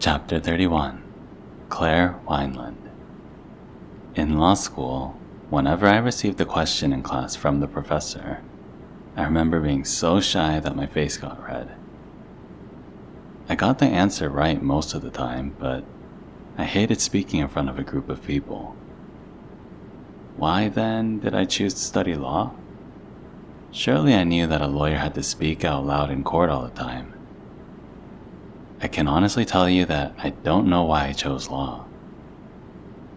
Chapter 31. Claire Weinland. In law school, whenever I received a question in class from the professor, I remember being so shy that my face got red. I got the answer right most of the time, but I hated speaking in front of a group of people. Why then did I choose to study law? Surely I knew that a lawyer had to speak out loud in court all the time. I can honestly tell you that I don't know why I chose law.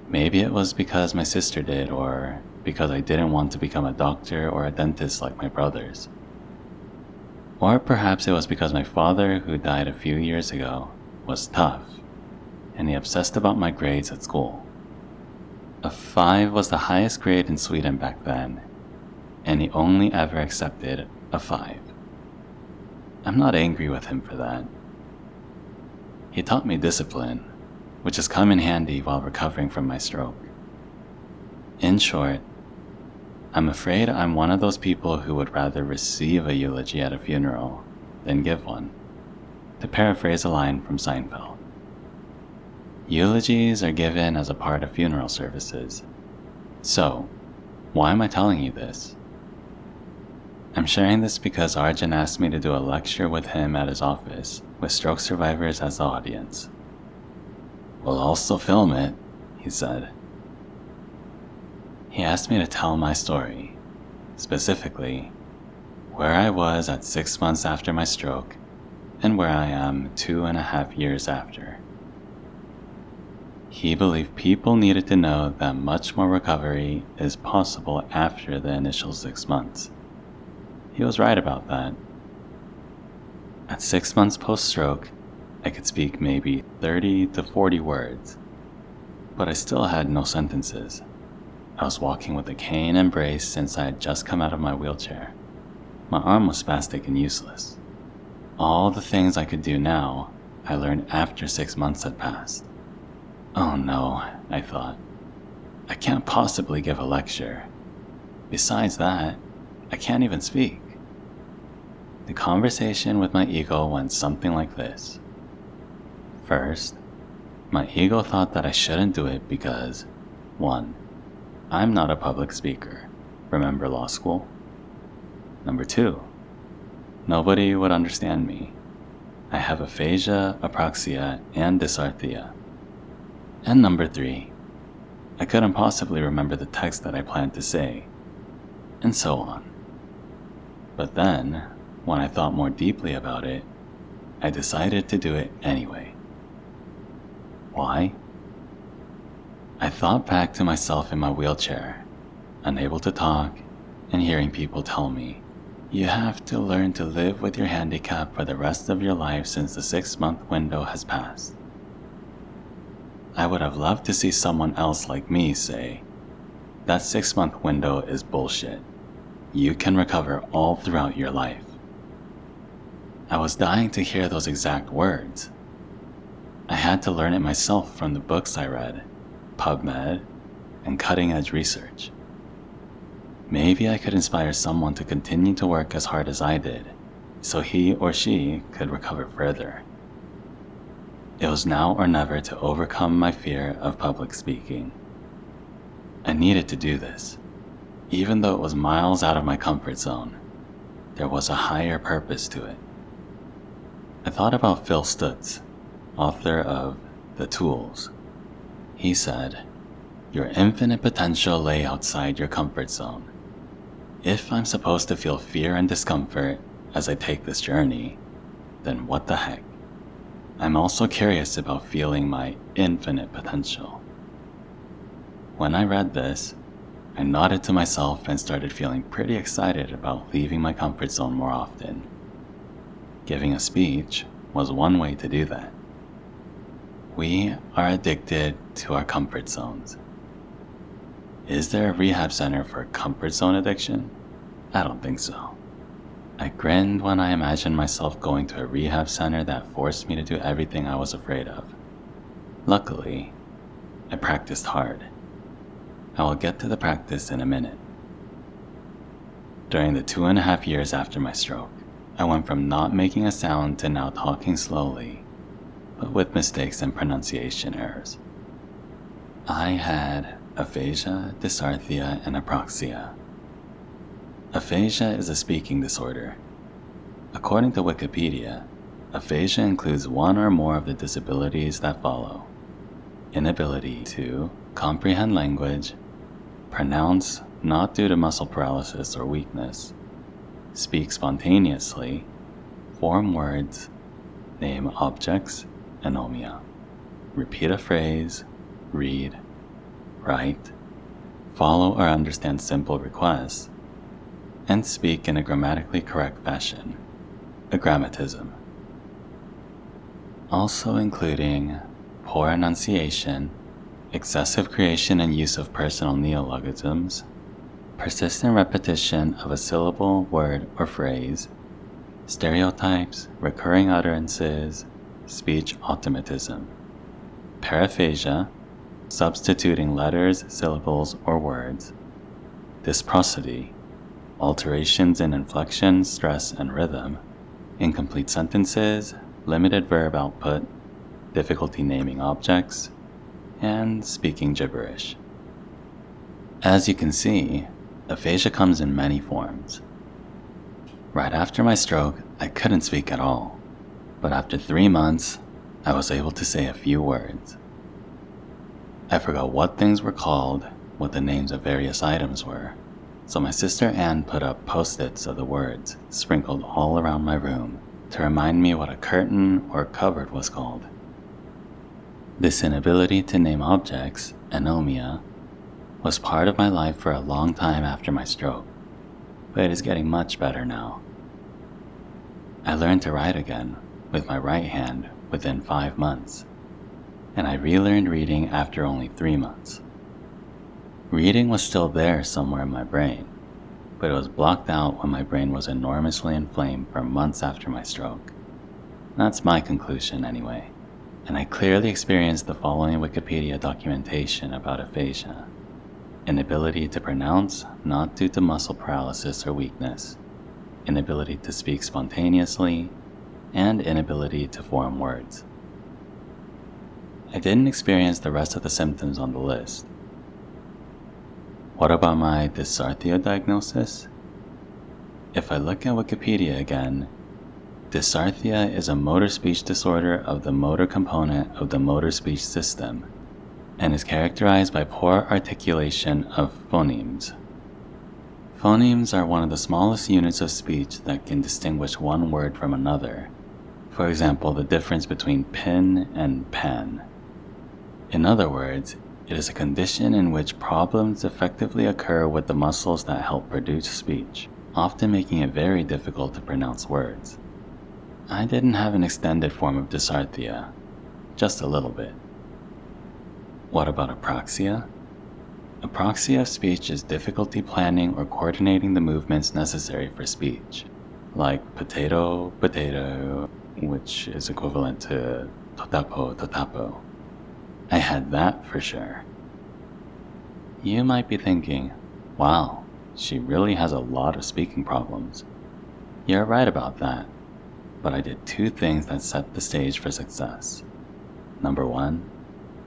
Maybe it was because my sister did, or because I didn't want to become a doctor or a dentist like my brothers. Or perhaps it was because my father, who died a few years ago, was tough, and he obsessed about my grades at school. A 5 was the highest grade in Sweden back then, and he only ever accepted a 5. I'm not angry with him for that. He taught me discipline, which has come in handy while recovering from my stroke. In short, I'm afraid I'm one of those people who would rather receive a eulogy at a funeral than give one, to paraphrase a line from Seinfeld. Eulogies are given as a part of funeral services. So, why am I telling you this? I'm sharing this because Arjun asked me to do a lecture with him at his office, with stroke survivors as the audience. "We'll also film it," he said. He asked me to tell my story, specifically, where I was at 6 months after my stroke, and where I am 2.5 years after. He believed people needed to know that much more recovery is possible after the initial 6 months. He was right about that. At 6 months post-stroke, I could speak maybe 30 to 40 words, but I still had no sentences. I was walking with a cane and brace since I had just come out of my wheelchair. My arm was spastic and useless. All the things I could do now, I learned after 6 months had passed. Oh no, I thought. I can't possibly give a lecture. Besides that, I can't even speak. The conversation with my ego went something like this. First, my ego thought that I shouldn't do it because, 1, I'm not a public speaker. Remember law school? Number 2, nobody would understand me. I have aphasia, apraxia, and dysarthria. And number 3, I couldn't possibly remember the text that I planned to say, and so on. But then, when I thought more deeply about it, I decided to do it anyway. Why? I thought back to myself in my wheelchair, unable to talk, and hearing people tell me, "You have to learn to live with your handicap for the rest of your life since the 6-month window has passed." I would have loved to see someone else like me say, "That 6-month window is bullshit. You can recover all throughout your life." I was dying to hear those exact words. I had to learn it myself from the books I read, PubMed, and cutting-edge research. Maybe I could inspire someone to continue to work as hard as I did, so he or she could recover further. It was now or never to overcome my fear of public speaking. I needed to do this. Even though it was miles out of my comfort zone, there was a higher purpose to it. I thought about Phil Stutz, author of The Tools. He said, "Your infinite potential lay outside your comfort zone. If I'm supposed to feel fear and discomfort as I take this journey, then what the heck? I'm also curious about feeling my infinite potential." When I read this, I nodded to myself and started feeling pretty excited about leaving my comfort zone more often. Giving a speech was one way to do that. We are addicted to our comfort zones. Is there a rehab center for comfort zone addiction? I don't think so. I grinned when I imagined myself going to a rehab center that forced me to do everything I was afraid of. Luckily, I practiced hard. I will get to the practice in a minute. During the 2.5 years after my stroke, I went from not making a sound to now talking slowly, but with mistakes and pronunciation errors. I had aphasia, dysarthria, and apraxia. Aphasia is a speaking disorder. According to Wikipedia, aphasia includes one or more of the disabilities that follow: inability to comprehend language, pronounce not due to muscle paralysis or weakness, speak spontaneously, form words, name objects, anomia, repeat a phrase, read, write, follow or understand simple requests, and speak in a grammatically correct fashion, agrammatism. Also including poor enunciation, excessive creation and use of personal neologisms, persistent repetition of a syllable, word, or phrase, stereotypes, recurring utterances, speech automatism, paraphasia, substituting letters, syllables, or words, dysprosody, alterations in inflection, stress, and rhythm, incomplete sentences, limited verb output, difficulty naming objects, and speaking gibberish. As you can see, aphasia comes in many forms. Right after my stroke, I couldn't speak at all, but after 3 months, I was able to say a few words. I forgot what things were called, what the names of various items were, so my sister Anne put up post-its of the words sprinkled all around my room to remind me what a curtain or cupboard was called. This inability to name objects, anomia, was part of my life for a long time after my stroke, but it is getting much better now. I learned to write again with my right hand within 5 months, and I relearned reading after only 3 months. Reading was still there somewhere in my brain, but it was blocked out when my brain was enormously inflamed for months after my stroke. That's my conclusion anyway, and I clearly experienced the following Wikipedia documentation about aphasia: inability to pronounce not due to muscle paralysis or weakness, inability to speak spontaneously, and inability to form words. I didn't experience the rest of the symptoms on the list. What about my dysarthria diagnosis? If I look at Wikipedia again, dysarthria is a motor speech disorder of the motor component of the motor speech system and is characterized by poor articulation of phonemes. Phonemes are one of the smallest units of speech that can distinguish one word from another. For example, the difference between pin and pen. In other words, it is a condition in which problems effectively occur with the muscles that help produce speech, often making it very difficult to pronounce words. I didn't have an extended form of dysarthria, just a little bit. What about apraxia? Apraxia of speech is difficulty planning or coordinating the movements necessary for speech, like potato, potato, which is equivalent to totapo, totapo. I had that for sure. You might be thinking, wow, she really has a lot of speaking problems. You're right about that, but I did 2 things that set the stage for success. Number 1,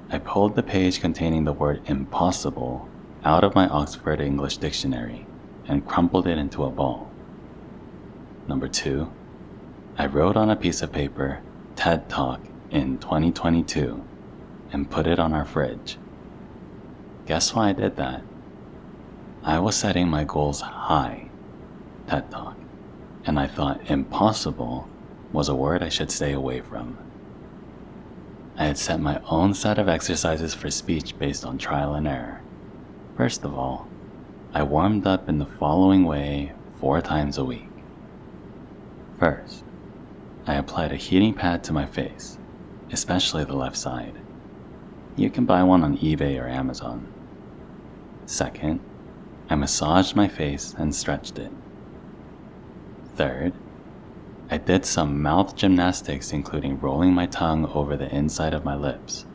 I pulled the page containing the word impossible out of my Oxford English Dictionary and crumpled it into a ball. Number 2, I wrote on a piece of paper, TED Talk in 2022, and put it on our fridge. Guess why I did that? I was setting my goals high, TED Talk, and I thought impossible was a word I should stay away from. I had set my own set of exercises for speech based on trial and error. First of all, I warmed up in the following way 4 times a week. First, I applied a heating pad to my face, especially the left side. You can buy one on eBay or Amazon. Second, I massaged my face and stretched it. Third, I did some mouth gymnastics, including rolling my tongue over the inside of my lips.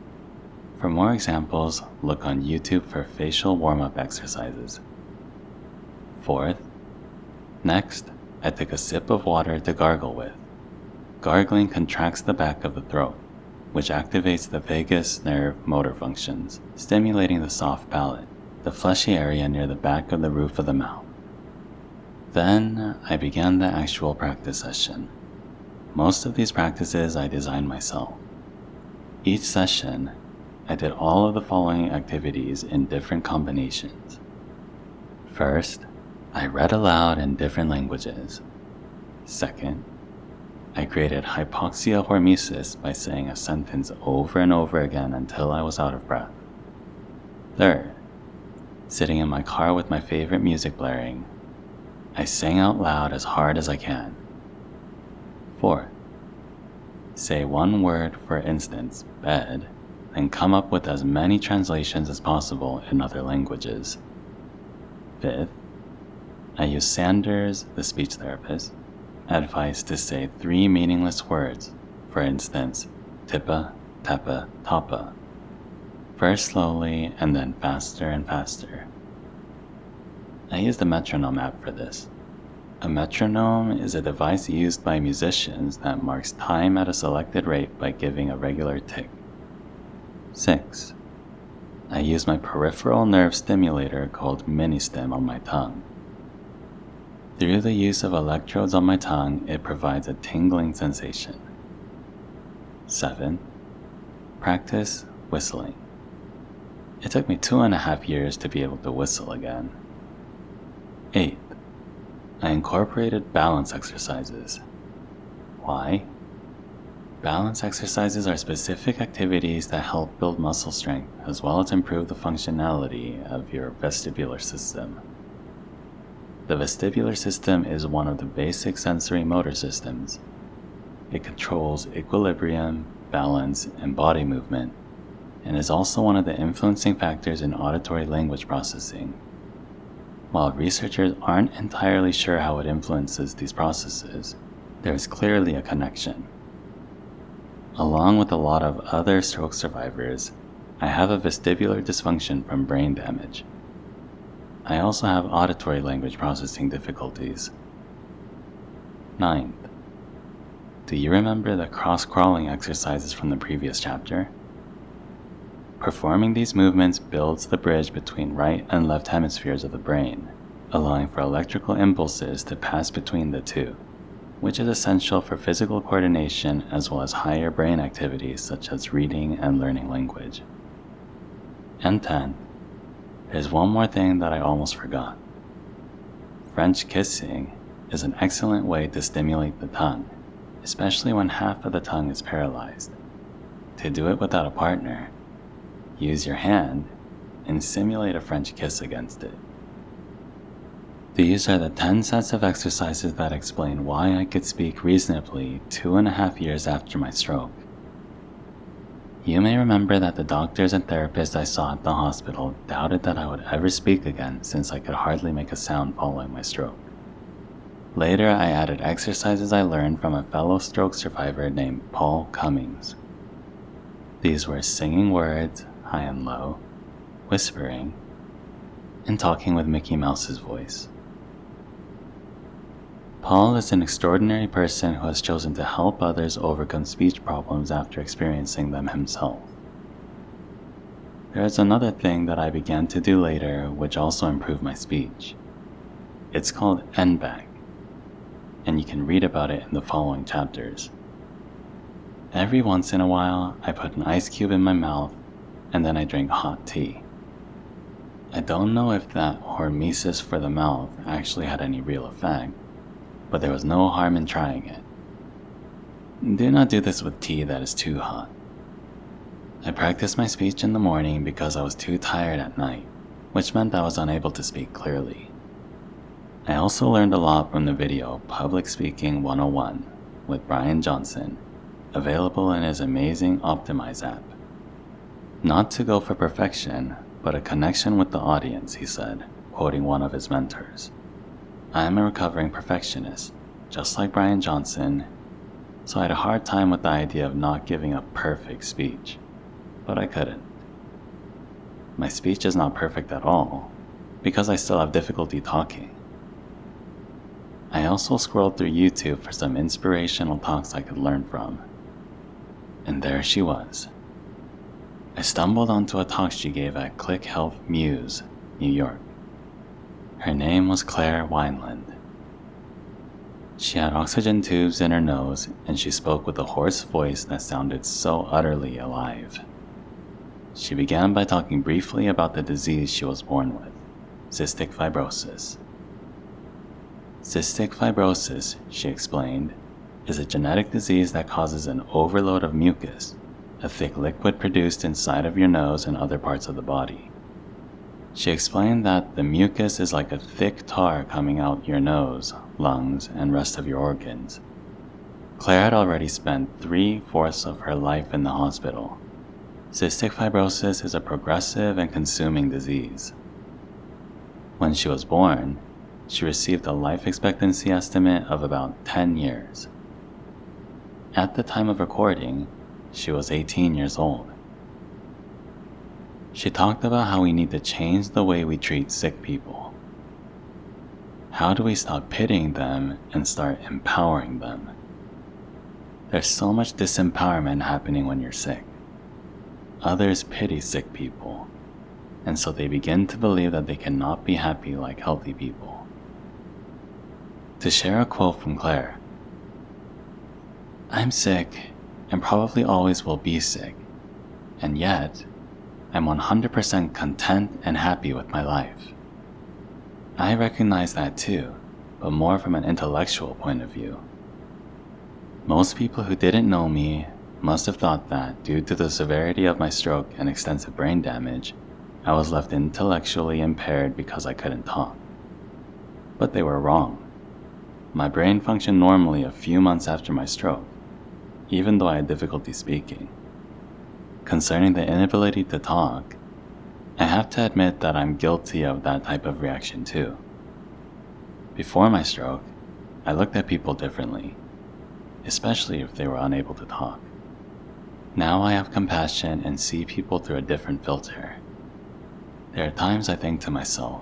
For more examples, look on YouTube for facial warm-up exercises. Fourth, next, I took a sip of water to gargle with. Gargling contracts the back of the throat, which activates the vagus nerve motor functions, stimulating the soft palate, the fleshy area near the back of the roof of the mouth. Then I began the actual practice session. Most of these practices I designed myself. Each session, I did all of the following activities in different combinations. First, I read aloud in different languages. Second, I created hypoxia hormesis by saying a sentence over and over again until I was out of breath. Third, sitting in my car with my favorite music blaring, I sang out loud as hard as I can. Fourth, say one word, for instance, bed, and come up with as many translations as possible in other languages. Fifth, I use Sanders, the speech therapist, advice to say 3 meaningless words, for instance, tippa, teppa, toppa. First slowly and then faster and faster. I used a metronome app for this. A metronome is a device used by musicians that marks time at a selected rate by giving a regular tick. 6. I use my peripheral nerve stimulator called Ministim on my tongue. Through the use of electrodes on my tongue, it provides a tingling sensation. 7. Practice whistling. It took me 2.5 years to be able to whistle again. 8. I incorporated balance exercises. Why? Balance exercises are specific activities that help build muscle strength as well as improve the functionality of your vestibular system. The vestibular system is one of the basic sensory motor systems. It controls equilibrium, balance, and body movement, and is also one of the influencing factors in auditory language processing. While researchers aren't entirely sure how it influences these processes, there is clearly a connection. Along with a lot of other stroke survivors, I have a vestibular dysfunction from brain damage. I also have auditory language processing difficulties. 9th. Do you remember the cross-crawling exercises from the previous chapter? Performing these movements builds the bridge between right and left hemispheres of the brain, allowing for electrical impulses to pass between the two, which is essential for physical coordination as well as higher brain activities such as reading and learning language. And 10th. There's one more thing that I almost forgot. French kissing is an excellent way to stimulate the tongue, especially when half of the tongue is paralyzed. To do it without a partner, use your hand and simulate a French kiss against it. These are the 10 sets of exercises that explain why I could speak reasonably 2.5 years after my stroke. You may remember that the doctors and therapists I saw at the hospital doubted that I would ever speak again since I could hardly make a sound following my stroke. Later, I added exercises I learned from a fellow stroke survivor named Paul Cummings. These were singing words, high and low, whispering, and talking with Mickey Mouse's voice. Paul is an extraordinary person who has chosen to help others overcome speech problems after experiencing them himself. There is another thing that I began to do later which also improved my speech. It's called NBAC, and you can read about it in the following chapters. Every once in a while, I put an ice cube in my mouth and then I drink hot tea. I don't know if that hormesis for the mouth actually had any real effect, but there was no harm in trying it. Do not do this with tea that is too hot. I practiced my speech in the morning because I was too tired at night, which meant I was unable to speak clearly. I also learned a lot from the video Public Speaking 101 with Brian Johnson, available in his amazing Optimize app. Not to go for perfection, but a connection with the audience, he said, quoting one of his mentors. I am a recovering perfectionist, just like Brian Johnson, so I had a hard time with the idea of not giving a perfect speech, but I couldn't. My speech is not perfect at all, because I still have difficulty talking. I also scrolled through YouTube for some inspirational talks I could learn from. and there she was. I stumbled onto a talk she gave at Click Health Muse, New York. Her name was Claire Weinland. She had oxygen tubes in her nose, and she spoke with a hoarse voice that sounded so utterly alive. She began by talking briefly about the disease she was born with, cystic fibrosis. Cystic fibrosis, she explained, is a genetic disease that causes an overload of mucus, a thick liquid produced inside of your nose and other parts of the body. She explained that the mucus is like a thick tar coming out your nose, lungs, and rest of your organs. Claire had already spent 3/4 of her life in the hospital. Cystic fibrosis is a progressive and consuming disease. When she was born, she received a life expectancy estimate of about 10 years. At the time of recording, she was 18 years old. She talked about how we need to change the way we treat sick people. How do we stop pitying them and start empowering them? There's so much disempowerment happening when you're sick. Others pity sick people, and so they begin to believe that they cannot be happy like healthy people. To share a quote from Claire, "I'm sick, and probably always will be sick, and yet, I'm 100% content and happy with my life. I recognize that too, but more from an intellectual point of view. Most people who didn't know me must have thought that, due to the severity of my stroke and extensive brain damage, I was left intellectually impaired because I couldn't talk. But they were wrong. My brain functioned normally a few months after my stroke, even though I had difficulty speaking. Concerning the inability to talk, I have to admit that I'm guilty of that type of reaction too. Before my stroke, I looked at people differently, especially if they were unable to talk. Now I have compassion and see people through a different filter. There are times I think to myself,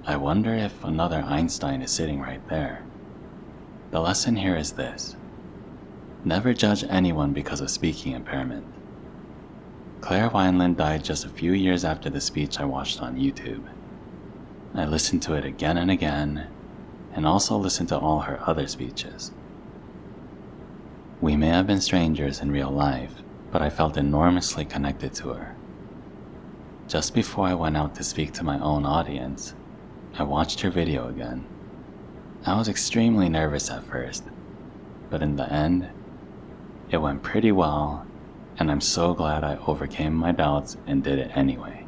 I wonder if another Einstein is sitting right there. The lesson here is this: never judge anyone because of speaking impairment. Claire Weinland died just a few years after the speech I watched on YouTube. I listened to it again and again, and also listened to all her other speeches. We may have been strangers in real life, but I felt enormously connected to her. Just before I went out to speak to my own audience, I watched her video again. I was extremely nervous at first, but in the end, it went pretty well, and I'm so glad I overcame my doubts and did it anyway.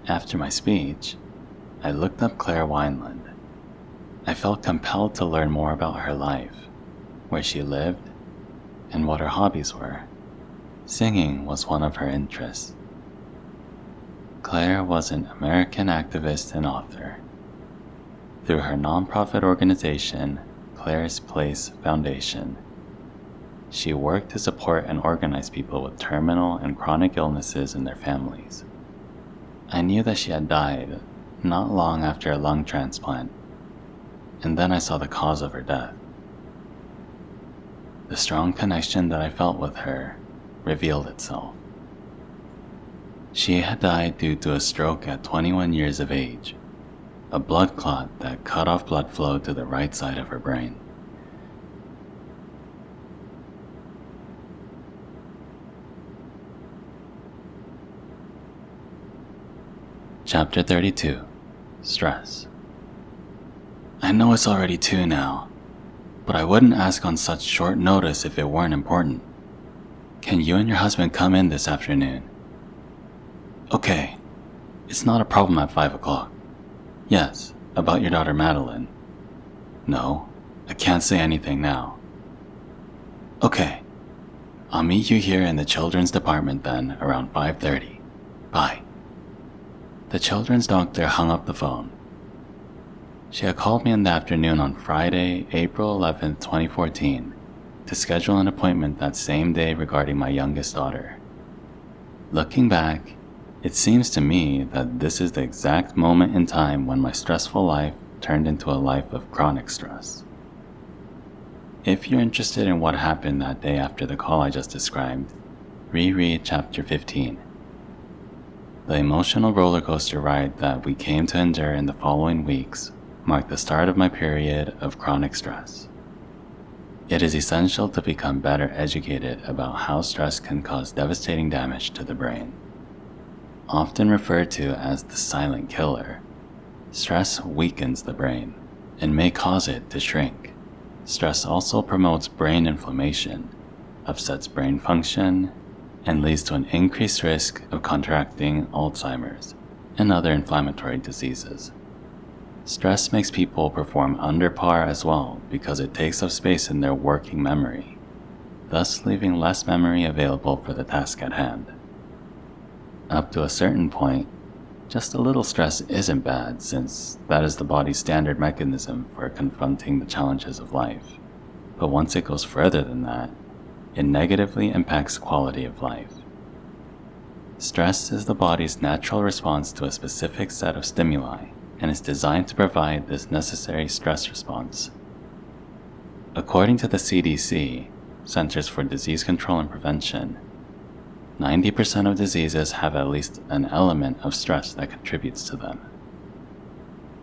After my speech, I looked up Claire Weinland. I felt compelled to learn more about her life, where she lived, and what her hobbies were. Singing was one of her interests. Claire was an American activist and author. Through her nonprofit organization, Claire's Place Foundation, she worked to support and organize people with terminal and chronic illnesses and their families. I knew that she had died not long after a lung transplant, and then I saw the cause of her death. The strong connection that I felt with her revealed itself. She had died due to a stroke at 21 years of age, a blood clot that cut off blood flow to the right side of her brain. Chapter 32. Stress. I know it's already 2 now, but I wouldn't ask on such short notice if it weren't important. Can you and your husband come in this afternoon? Okay, it's not a problem at 5 o'clock. Yes, about your daughter Madeline. No, I can't say anything now. Okay, I'll meet you here in the children's department then around 5:30. Bye. The children's doctor hung up the phone. She had called me in the afternoon on Friday, April 11, 2014, to schedule an appointment that same day regarding my youngest daughter. Looking back, it seems to me that this is the exact moment in time when my stressful life turned into a life of chronic stress. If you're interested in what happened that day after the call I just described, reread Chapter 15. The emotional roller coaster ride that we came to endure in the following weeks marked the start of my period of chronic stress. It is essential to become better educated about how stress can cause devastating damage to the brain. Often referred to as the silent killer, stress weakens the brain and may cause it to shrink. Stress also promotes brain inflammation, upsets brain function, and leads to an increased risk of contracting Alzheimer's and other inflammatory diseases. Stress makes people perform under par as well because it takes up space in their working memory, thus leaving less memory available for the task at hand. Up to a certain point, just a little stress isn't bad since that is the body's standard mechanism for confronting the challenges of life. But once it goes further than that, it negatively impacts quality of life. Stress is the body's natural response to a specific set of stimuli and is designed to provide this necessary stress response. According to the CDC, Centers for Disease Control and Prevention, 90% of diseases have at least an element of stress that contributes to them.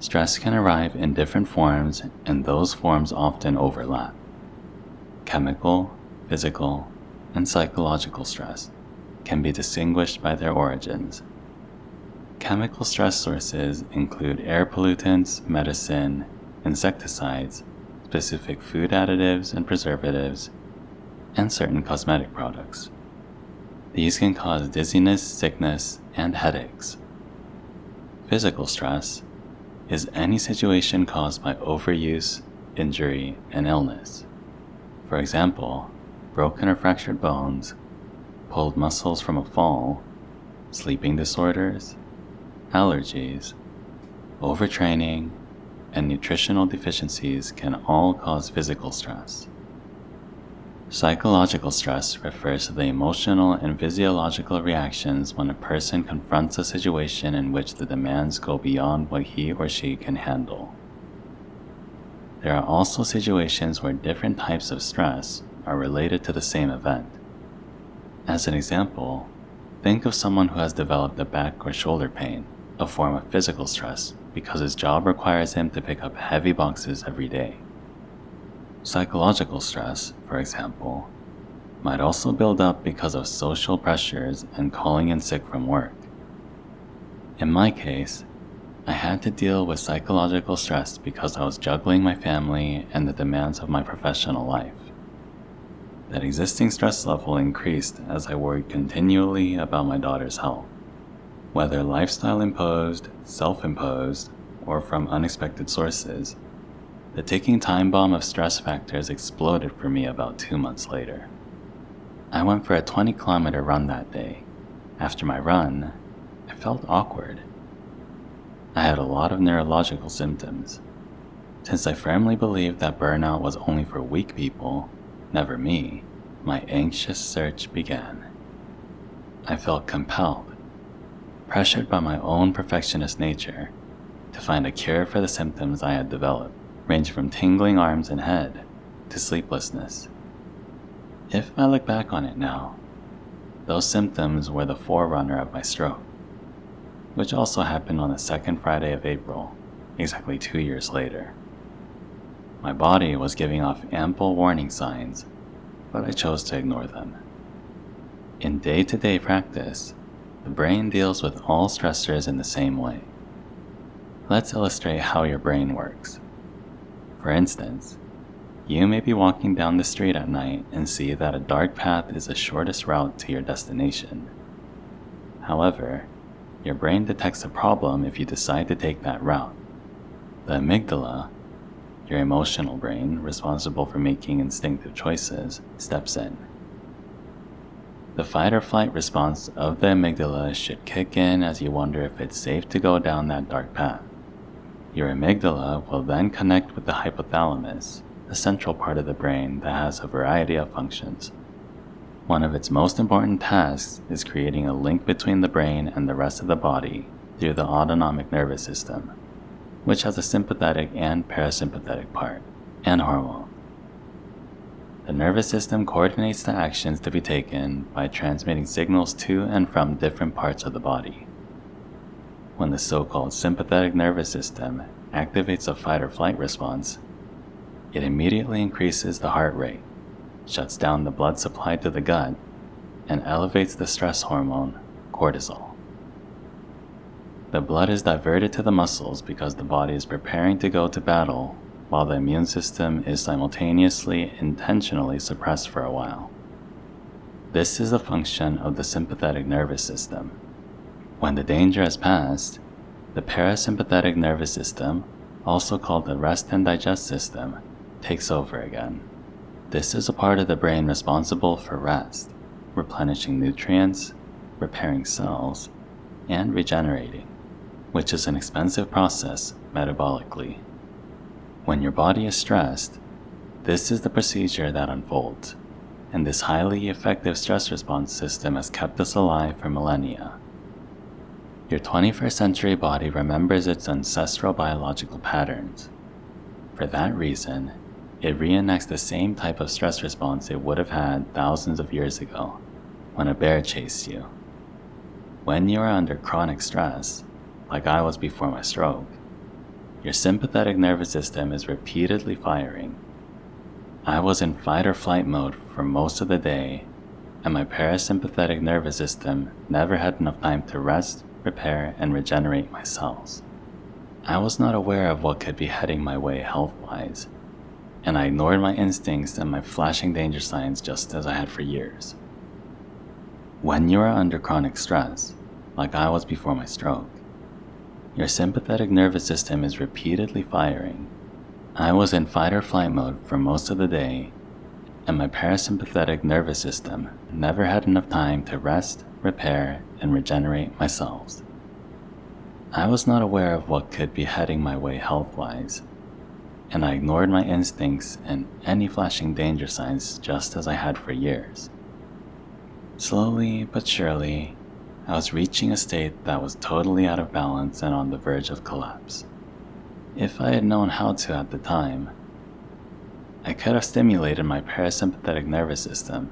Stress can arrive in different forms, and those forms often overlap. Chemical, physical, and psychological stress can be distinguished by their origins. Chemical stress sources include air pollutants, medicine, insecticides, specific food additives and preservatives, and certain cosmetic products. These can cause dizziness, sickness, and headaches. Physical stress is any situation caused by overuse, injury, and illness. For example, broken or fractured bones, pulled muscles from a fall, sleeping disorders, allergies, overtraining, and nutritional deficiencies can all cause physical stress. Psychological stress refers to the emotional and physiological reactions when a person confronts a situation in which the demands go beyond what he or she can handle. There are also situations where different types of stress are related to the same event. As an example, think of someone who has developed a back or shoulder pain, a form of physical stress, because his job requires him to pick up heavy boxes every day. Psychological stress, for example, might also build up because of social pressures and calling in sick from work. In my case, I had to deal with psychological stress because I was juggling my family and the demands of my professional life. That existing stress level increased as I worried continually about my daughter's health, whether lifestyle imposed, self-imposed, or from unexpected sources. The ticking time bomb of stress factors exploded for me about 2 months later. I went for a 20-kilometer run that day. After my run, I felt awkward. I had a lot of neurological symptoms. Since I firmly believed that burnout was only for weak people, never me, my anxious search began. I felt compelled, pressured by my own perfectionist nature, to find a cure for the symptoms I had developed, ranging from tingling arms and head to sleeplessness. If I look back on it now, those symptoms were the forerunner of my stroke, which also happened on the second Friday of April, exactly 2 years later. My body was giving off ample warning signs, but I chose to ignore them. In day-to-day practice, the brain deals with all stressors in the same way. Let's illustrate how your brain works. For instance, you may be walking down the street at night and see that a dark path is the shortest route to your destination. However, your brain detects a problem if you decide to take that route. The amygdala, your emotional brain responsible for making instinctive choices, steps in. The fight or flight response of the amygdala should kick in as you wonder if it's safe to go down that dark path. Your amygdala will then connect with the hypothalamus, the central part of the brain that has a variety of functions. One of its most important tasks is creating a link between the brain and the rest of the body through the autonomic nervous system, which has a sympathetic and parasympathetic part, and hormone. The nervous system coordinates the actions to be taken by transmitting signals to and from different parts of the body. When the so-called sympathetic nervous system activates a fight or flight response, it immediately increases the heart rate, shuts down the blood supply to the gut, and elevates the stress hormone, cortisol. The blood is diverted to the muscles because the body is preparing to go to battle, while the immune system is simultaneously intentionally suppressed for a while. This is a function of the sympathetic nervous system. When the danger has passed, the parasympathetic nervous system, also called the rest and digest system, takes over again. This is a part of the brain responsible for rest, replenishing nutrients, repairing cells, and regenerating, which is an expensive process metabolically. When your body is stressed, this is the procedure that unfolds, and this highly effective stress response system has kept us alive for millennia. Your 21st century body remembers its ancestral biological patterns. For that reason, it reenacts the same type of stress response it would have had thousands of years ago when a bear chased you. When you are under chronic stress, like I was before my stroke, your sympathetic nervous system is repeatedly firing. I was in fight or flight mode for most of the day, and my parasympathetic nervous system never had enough time to rest, repair, and regenerate my cells. I was not aware of what could be heading my way health-wise, and I ignored my instincts and my flashing danger signs just as I had for years. When you are under chronic stress, like I was before my stroke, your sympathetic nervous system is repeatedly firing. I was in fight or flight mode for most of the day, and my parasympathetic nervous system never had enough time to rest, repair, and regenerate my cells. I was not aware of what could be heading my way health-wise, and I ignored my instincts and any flashing danger signs just as I had for years. Slowly but surely, I was reaching a state that was totally out of balance and on the verge of collapse. If I had known how to at the time, I could have stimulated my parasympathetic nervous system,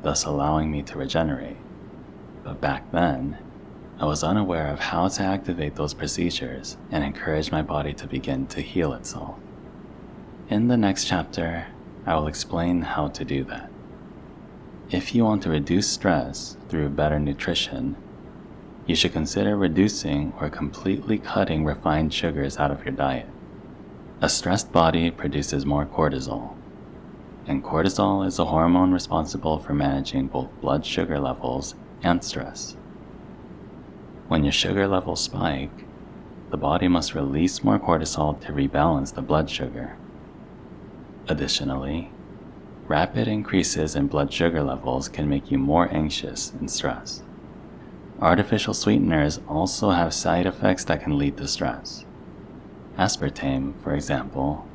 thus allowing me to regenerate. But back then, I was unaware of how to activate those procedures and encourage my body to begin to heal itself. In the next chapter, I will explain how to do that. If you want to reduce stress through better nutrition, you should consider reducing or completely cutting refined sugars out of your diet. A stressed body produces more cortisol, and cortisol is a hormone responsible for managing both blood sugar levels and stress. When your sugar levels spike, the body must release more cortisol to rebalance the blood sugar. Additionally, rapid increases in blood sugar levels can make you more anxious and stressed. Artificial sweeteners also have side effects that can lead to stress. Aspartame, for example,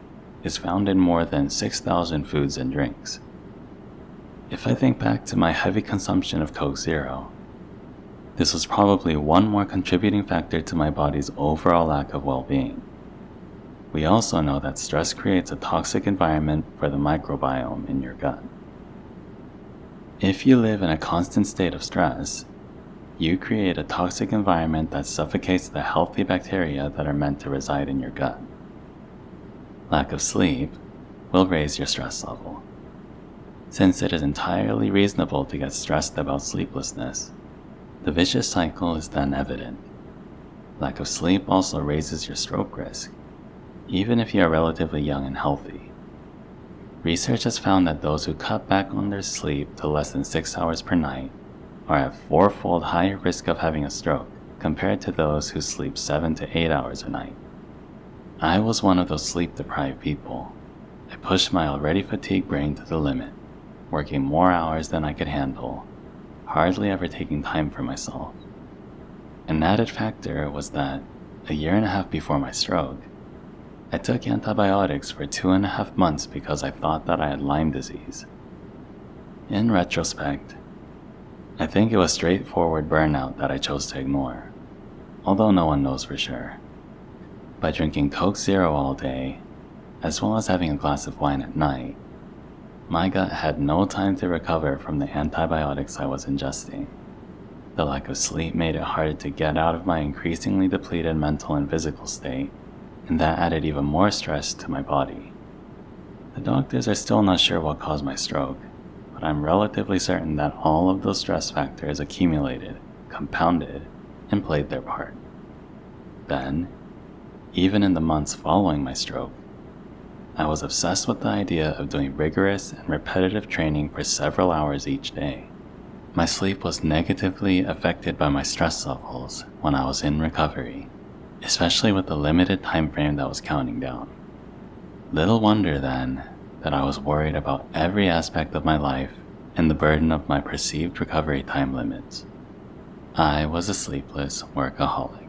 is found in more than 6,000 foods and drinks. If I think back to my heavy consumption of Coke Zero, this was probably one more contributing factor to my body's overall lack of well-being. We also know that stress creates a toxic environment for the microbiome in your gut. If you live in a constant state of stress, you create a toxic environment that suffocates the healthy bacteria that are meant to reside in your gut. Lack of sleep will raise your stress level. Since it is entirely reasonable to get stressed about sleeplessness, the vicious cycle is then evident. Lack of sleep also raises your stroke risk, even if you are relatively young and healthy. Research has found that those who cut back on their sleep to less than 6 hours per night are at 4-fold higher risk of having a stroke compared to those who sleep 7 to 8 hours a night. I was one of those sleep-deprived people. I pushed my already fatigued brain to the limit, working more hours than I could handle, hardly ever taking time for myself. An added factor was that, a year and a half before my stroke, I took antibiotics for 2.5 months because I thought that I had Lyme disease. In retrospect, I think it was straightforward burnout that I chose to ignore, although no one knows for sure. By drinking Coke Zero all day, as well as having a glass of wine at night, My gut had no time to recover from the antibiotics I was ingesting. The lack of sleep made it harder to get out of my increasingly depleted mental and physical state, and that added even more stress to my body. The doctors are still not sure what caused my stroke, but I'm relatively certain that all of those stress factors accumulated, compounded, and played their part. Then, even in the months following my stroke, I was obsessed with the idea of doing rigorous and repetitive training for several hours each day. My sleep was negatively affected by my stress levels when I was in recovery, especially with the limited time frame that was counting down. Little wonder then that I was worried about every aspect of my life and the burden of my perceived recovery time limits. I was a sleepless workaholic.